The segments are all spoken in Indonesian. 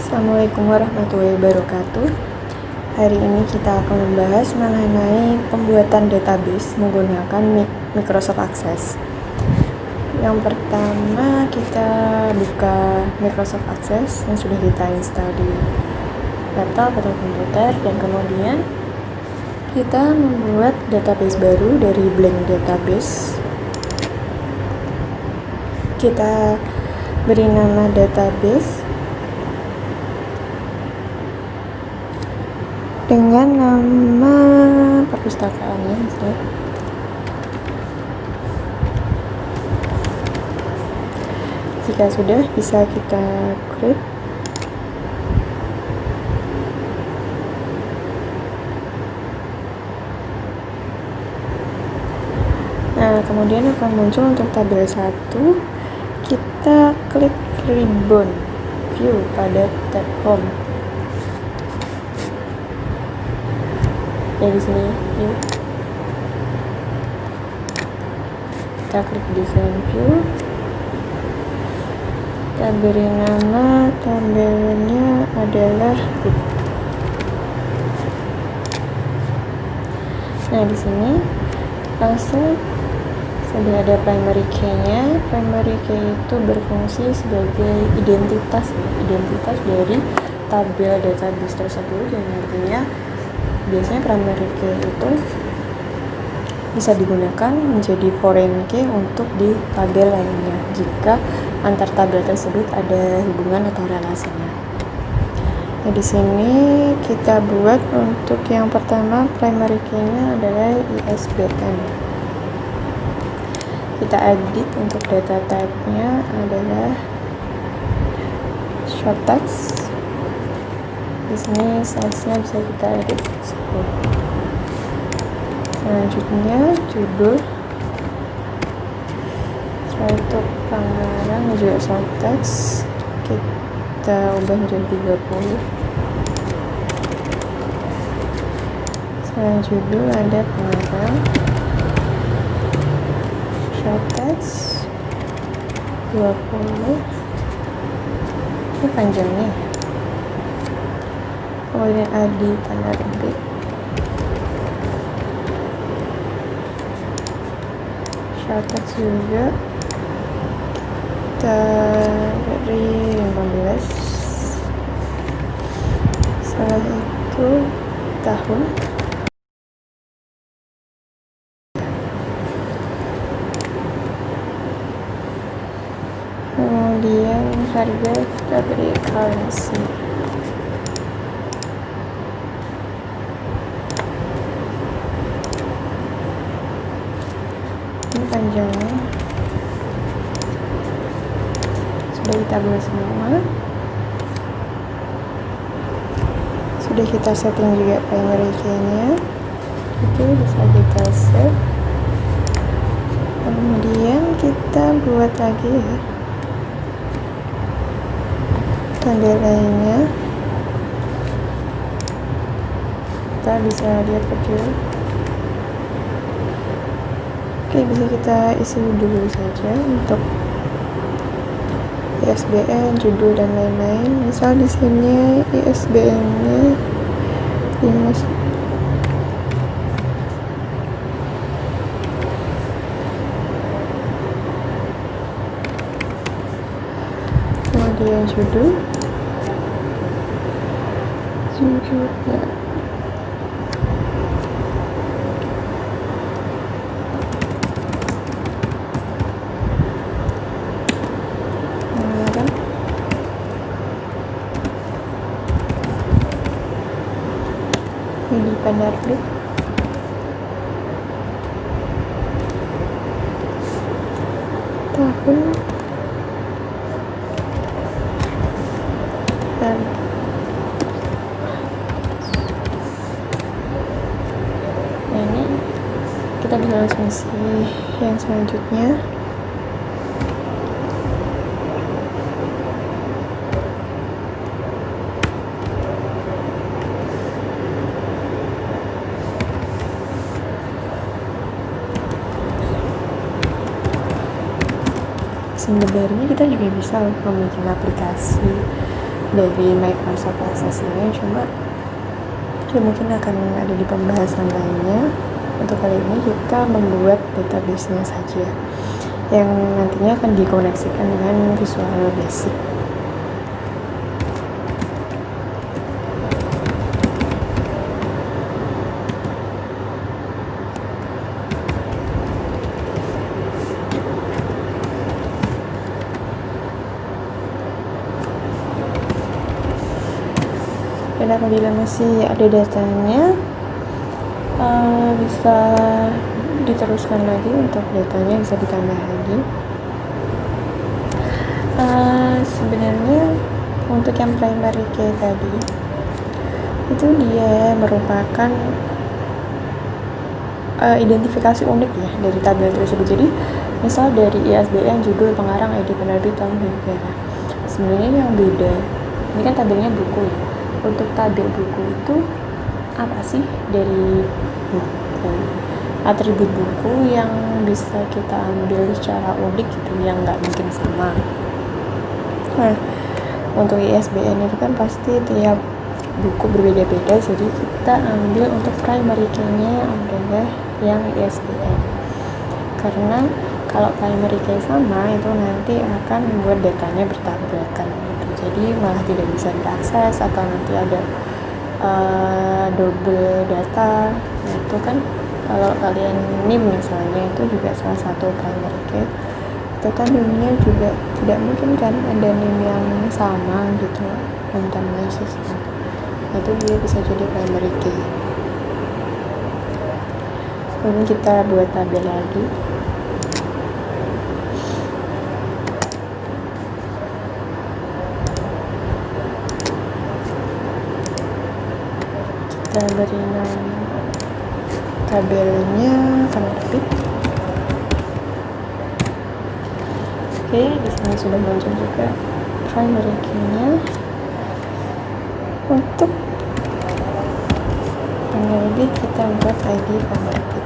Assalamualaikum warahmatullahi wabarakatuh. Hari ini kita akan membahas mengenai pembuatan database menggunakan Microsoft Access. Yang pertama kita buka Microsoft Access yang sudah kita install di laptop atau komputer, dan kemudian kita membuat database baru dari blank database. Kita beri nama database dengan nama perpustakaannya misalnya. Jika sudah, bisa kita create. Nah, kemudian akan muncul untuk tabel 1. Kita klik ribbon view pada tab home. Ya, di sini view. Kita klik design view. Kita beri nama tabelnya adalah book. Nah, di sini langsung sudah ada primary key-nya. Primary key itu berfungsi sebagai identitas dari tabel database tersebut, yang artinya biasanya primary key itu bisa digunakan menjadi foreign key untuk di tabel lainnya jika antar tabel tersebut ada hubungan atau relasinya. Nah, di sini kita buat untuk yang pertama primary key-nya adalah ISBN. Kita edit untuk data type-nya adalah short text. Di sini size-nya bisa kita edit 10. Selanjutnya judul. Setelah itu pengarang juga short text. Kita ubah menjadi 30. Selain judul ada pengarang, short text 20. Ini panjangnya. Kemudian adi tanda petik, short text juga dari 15. Setelah itu tahun, kemudian harga kita beri currency. Ini panjangnya sudah kita buat semua. Sudah kita setting juga primary key-nya, itu bisa kita save. Kemudian kita buat lagi ya tanda lainnya. Kita bisa lihat kecil. Oke, bisa kita isi dulu saja untuk ISBN, judul dan lain-lain. Misal di sini ISBN-nya 5. Kemudian judulnya ini penerbit, tahun, dan ini kita bisa langsung isi yang selanjutnya. Sebenarnya kita juga bisa membuat aplikasi dari Microsoft Access ini, cuma ya mungkin akan ada di pembahasan lainnya. Untuk kali ini kita membuat database-nya saja yang nantinya akan dikoneksikan dengan Visual Basic. Dan apabila masih ada datanya, bisa diteruskan lagi. Untuk datanya bisa ditambah lagi. Sebenarnya untuk yang primary key tadi itu dia merupakan identifikasi unik ya dari tabel tersebut. Jadi misal dari ISBN, judul, pengarang, ID penerbit, tahun, dan daerah. Sebenarnya yang beda, ini kan tabelnya buku ya. Untuk tabel buku itu apa sih dari buku, atribut buku yang bisa kita ambil secara unik gitu, yang nggak mungkin sama. Nah, untuk ISBN itu kan pasti tiap buku berbeda-beda, jadi kita ambil untuk primary key-nya adalah yang ISBN, karena kalau primary key sama itu nanti akan membuat datanya bertabrakan gitu, jadi malah tidak bisa diakses atau nanti ada double data. Nah, itu kan kalau kalian NIM misalnya, itu juga salah satu primary key, itu kan NIM-nya juga tidak mungkin kan ada NIM yang sama gitu antar mahasiswa. Nah, itu dia bisa jadi primary key. Kemudian kita buat tabel lagi. Kita beri nama tabelnya penerbit. Oke, di sini sudah muncul juga primary key-nya. Untuk penerbit kita buat ID penerbit.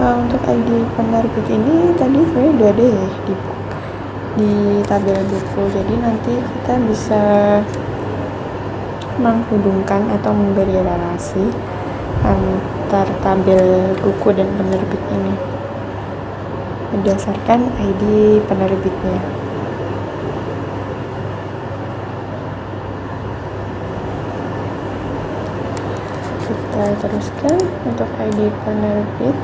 Untuk ID penerbit ini tadi sebenarnya udah ada ya di tabel buku, jadi nanti kita bisa menghubungkan atau memberi relasi antar tabel buku dan penerbit ini berdasarkan ID penerbitnya. Kita teruskan untuk ID penerbit.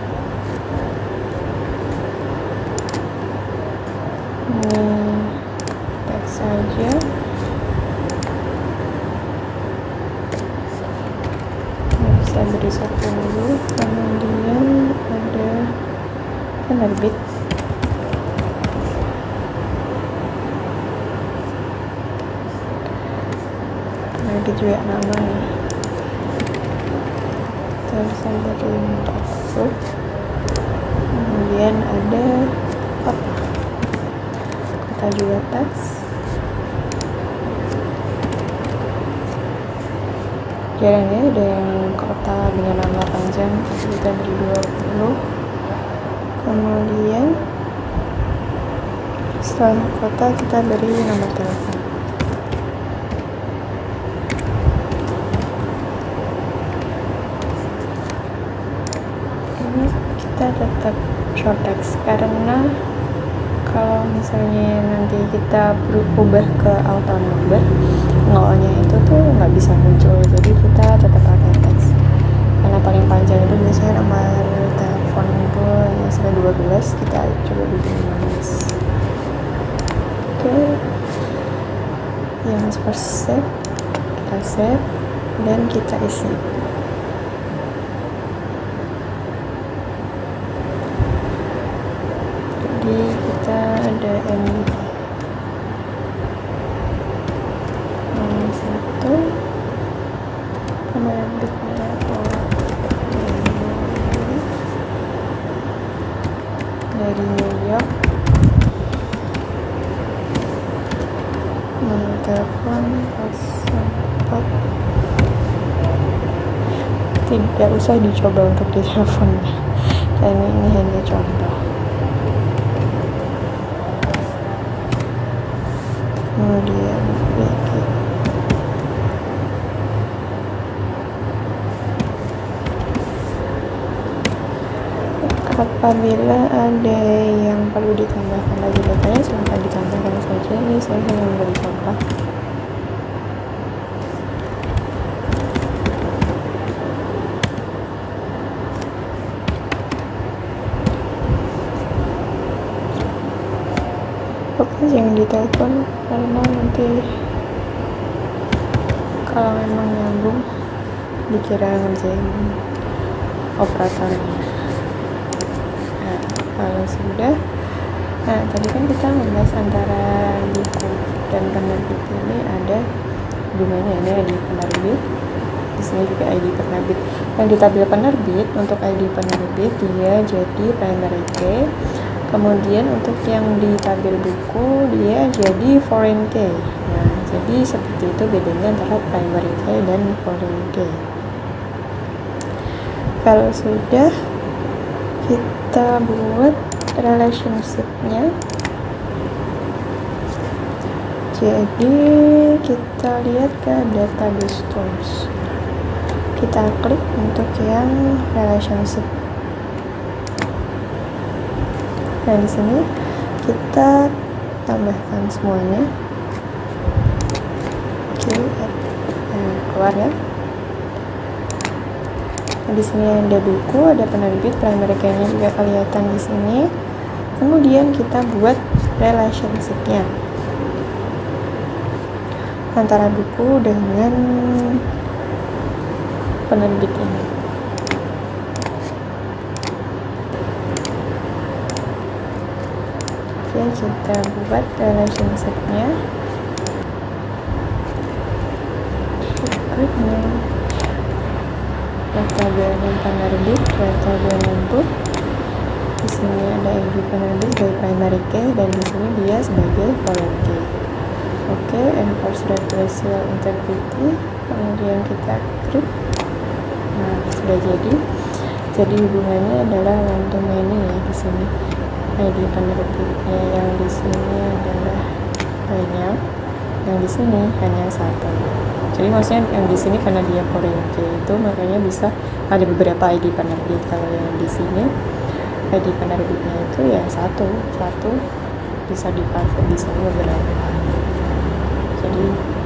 Ini teks saja. Bisa beri satu dulu, kemudian ada penerbit. Penerbit juga nama ya. Kita bisa beri maksud. Kemudian ada kota. Kota juga teks. Jarang ya ada yang kota dengan nama panjang, kita beri 20. Kemudian setelah kota kita beri nomor telepon. Ini kita tetap short text, karena kalau misalnya nanti kita berubah ke auto number, nolnya itu tuh nggak bisa muncul, jadi kita tetap pakai teks. Karena paling panjang itu biasanya nomor telepon itu ya sampai 12, kita coba bikin 15. Oke, yang first save, kita save dan kita isi. Jadi kita ada MD nomor 1, penerbitnya dari New York, nomor telepon 04. Tidak usah dicoba untuk ditelepon, dan ini hanya contoh. Kemudian BG. Apabila ada yang perlu ditambahkan lagi datanya, silahkan ditambahkan saja. Ini saya hanya memberi contoh. Oke, jangan ditelepon karena nanti kalau memang nyambung dikira ngerjain operatornya. Nah, kalau sudah, nah tadi kan kita membahas antara buku dan penerbit ini ada hubungannya. Ini ID penerbit, di sini juga ID penerbit. Yang di tabel penerbit, untuk ID penerbit dia jadi primary key. Kemudian untuk yang di tabel buku dia jadi foreign key. Nah, jadi seperti itu bedanya antara primary key dan foreign key. Kalau sudah, kita buat relationship-nya. Jadi kita lihat ke database tools. Kita klik untuk yang relationship. Nah, di sini kita tambahkan semuanya. Oke, keluar ya. Nah, di sini ada buku, ada penerbit, primary key-nya juga kelihatan di sini. Kemudian kita buat relationship-nya antara buku dengan penerbit ini. Oke, kita buat relationship-nya. Berikutnya tabelnya penerbit, tabelnya book. Di sini ada ID penerbit sebagai primary key dan di sini dia sebagai foreign key. Oke, enforce reversal integrity. Kemudian kita klik. Nah, sudah jadi. Jadi hubungannya adalah one to many ya di sini. ID penerbitnya yang di sini adalah banyak, yang di sini hanya satu. Jadi maksudnya yang di sini karena dia foreign key itu makanya bisa ada beberapa ID penerbit. Kalau yang di sini ID penerbitnya itu ya satu bisa dipakai di sini beberapa. Jadi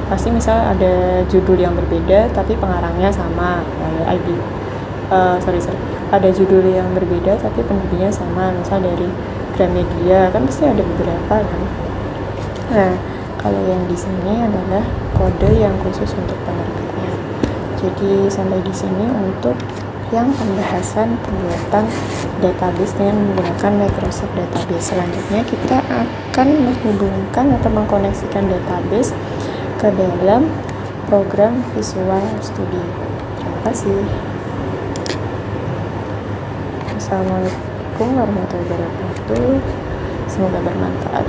pasti misal ada judul yang berbeda tapi pengarangnya sama, ID ada judul yang berbeda tapi penerbitnya sama, misal dari Gramedia kan pasti ada beberapa kan. Nah, kalau yang di sini adalah kode yang khusus untuk penerbitnya. Jadi sampai di sini untuk yang pembahasan pembuatan database dengan menggunakan Microsoft Database. Selanjutnya kita akan menghubungkan atau mengkoneksikan database ke dalam program Visual Studio. Terima kasih. Assalamualaikum warahmatullahi wabarakatuh. Semoga bermanfaat.